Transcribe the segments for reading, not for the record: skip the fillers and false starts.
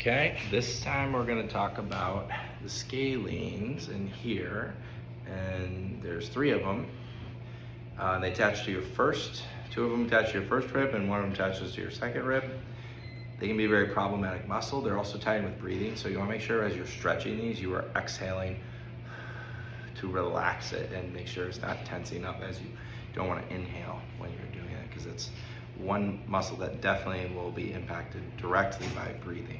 Okay, this time we're going to talk about the scalenes in here, and there's 3 of them. They attach to your first, 2 of them attach to your first rib and 1 of them attaches to your second rib. They can be a very problematic muscle. They're also tied with breathing, so you want to make sure as you're stretching these, you are exhaling to relax it and make sure it's not tensing up, as you don't want to inhale when you're doing it, because it's one muscle that definitely will be impacted directly by breathing.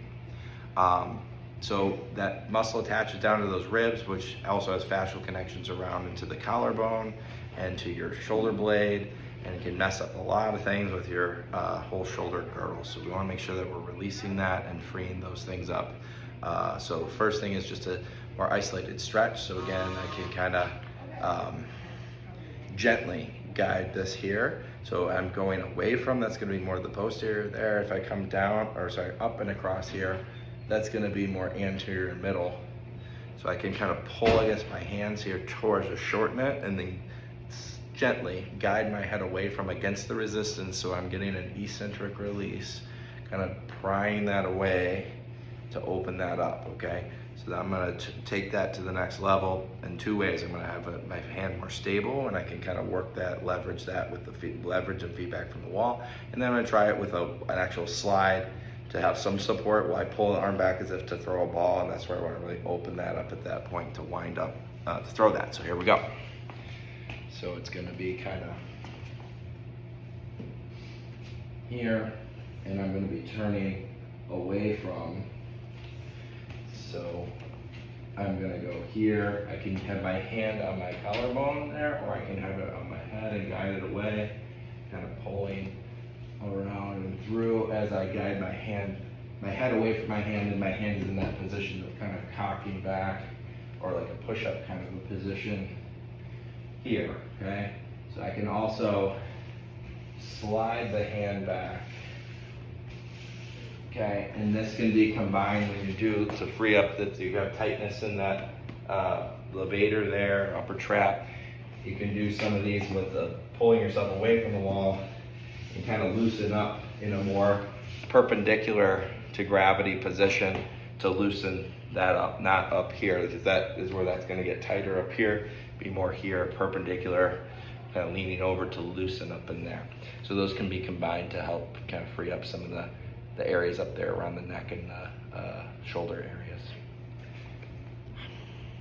So that muscle attaches down to those ribs, which also has fascial connections around into the collarbone and to your shoulder blade, and it can mess up a lot of things with your whole shoulder girdle. So we want to make sure that we're releasing that and freeing those things up. So the first thing is just a more isolated stretch. So again, I can kind of gently guide this here. So I'm going away from, that's going to be more the posterior there. If I come down, or sorry, up and across here, that's going to be more anterior and middle. So I can kind of pull, I guess, my hands here towards to shorten it, and then gently guide my head away from against the resistance, so I'm getting an eccentric release, kind of prying that away to open that up, okay? So I'm gonna take that to the next level in 2 ways. I'm gonna have my hand more stable, and I can kind of work that, leverage that with the leverage and feedback from the wall. And then I'm gonna try it with an actual slide to have some support while I pull the arm back as if to throw a ball, and that's where I wanna really open that up at that point to wind up, to throw that. So here we go. So it's gonna be kind of here, and I'm gonna be turning away from. So I'm gonna go here. I can have my hand on my collarbone there, or I can have it on my head and guide it away, kind of pulling around and through as I guide my head away from my hand, and my hand is in that position of kind of cocking back, or like a push-up kind of a position here, okay? So I can also slide the hand back. Okay, and this can be combined when you do to free up that you have tightness in that levator there, upper trap. You can do some of these with pulling yourself away from the wall and kind of loosen up in a more perpendicular to gravity position to loosen that up, not up here, because that is where that's going to get tighter up here. Be more here, perpendicular, kind of leaning over to loosen up in there. So those can be combined to help kind of free up some of the areas up there around the neck and the shoulder area.